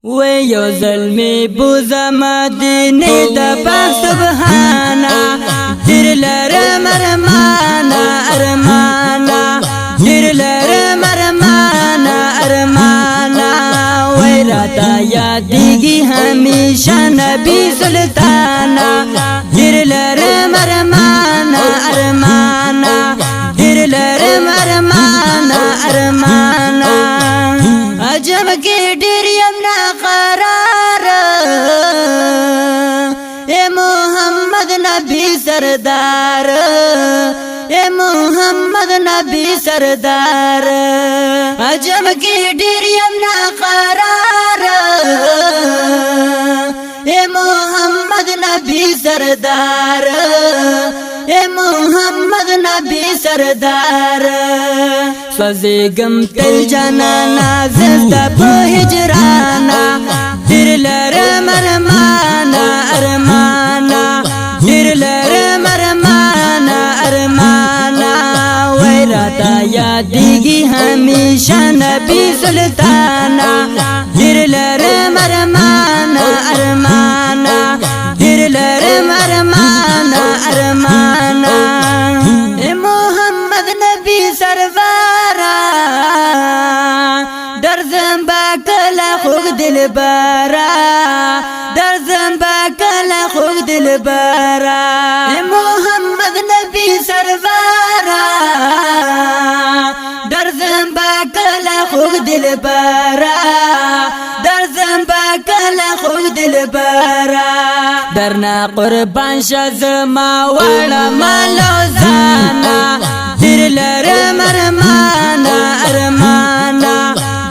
وی یو ظلمی بوزا مدینی دا پاک سبحانا دیر لرم ارمانا ارمانا دیر لرم ارمانا ارمانا وی راتا یادیگی ہمیشہ نبی سلطانا دیر لرم ارمانا ارمانا دیر لرم ارمانا ارمانا عجب کی ډیر یم نا قرار اے محمد نبی سردار اے محمد نبی سردار عجب کی ډیر یم نا قرار اے محمد نبی سردار اے محمد نبی سردار سوزیگم تل جانانا زستا پا ہجرانا دیر لرم ارمانا ارمانا دیر لرم ارمانا ارمانا ویراتا یادیگی ہمیشہ نبی سلطانا دیر لرم ارمانا ارمانا دیر لرم ارمانا ارمانا اے محمد نبی سروارا در زنبا کلا خوک دل بارا در زنبا کلا خوک دل بارا اے محمد نبی سروارا در زنبا کلا خوک دل بارا در زنبا کلا خوک دل بارا درنا قربان شزما وړه ملوزانا دیر لرم ارمانا ارمانا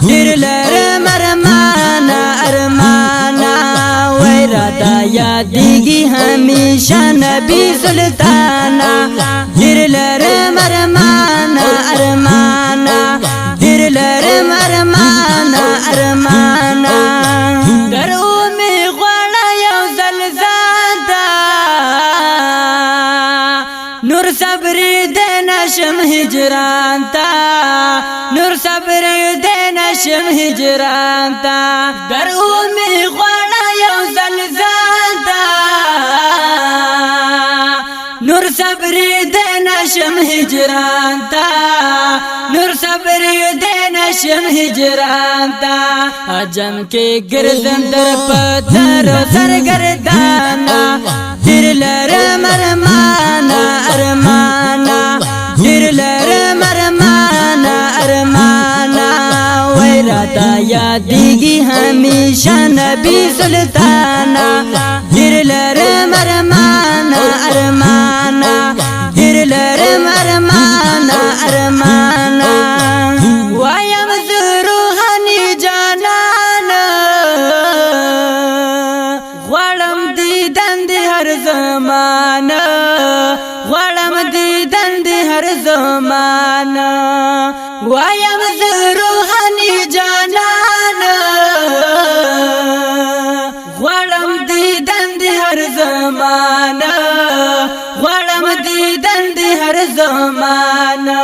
دیر لرم ارمانا ارمانا ویراتا یادیگی ہمیشہ نبی سلطانا دیر لرم ارمانا ارمانا دیر لرم ارمانا ارمانا نور صبر دینا شم ہجران تا نور صبر دینا شم ہجران تا در اومی غوانا یو زلزال تا نور صبر دینا شم ہجران تا نور صبر دینا شم ہجران تا عجم کے گردن در پتر سرگردانا دیر لرم ارمانا ارمانا دیر لرم ارمانا ارمانا ویراتا یادیگی ہمیشہ نبی سلطانا دیر لرم ارمانا ارمانا دیر لرم ارمانا ارمانا وایم روحانی جانانا غړم دیدن دی هر زمانه غړم دیدن دی هر زمانه وایم روحانی جانانا غړم دیدن دی هر زمانه غړم دیدن دی هر زمانه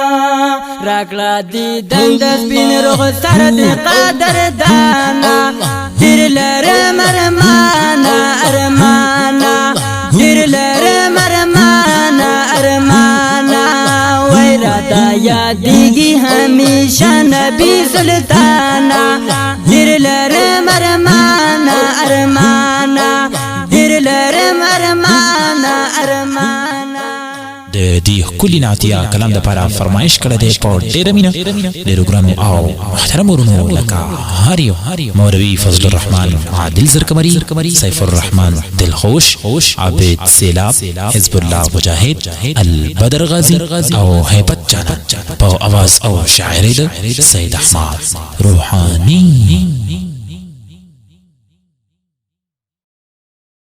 راکلا دیدن د سپین رخ سر دی قدر دانا دیر لرم ارمانا ارمانا دیر لرم ارمانا ارمانا ویراتا یادیگی ہمیشہ نبی سلطانا دیر لرم ارمانا ارمانا دیر لرم ارمانا ارمانا د دې کلی نعتیه کلام د پاره فرمایش کړه د په ډېر مینه ډېر ګرام او محترم ورونو لکه هاریو مولوی فضل الرحمن عادل زرکمری سیف الرحمن دلخوش عابد سیلاب حزب الله مجاهد البدر غازی او هیبت جانا په आवाज او شاعری د سید احمد روحانی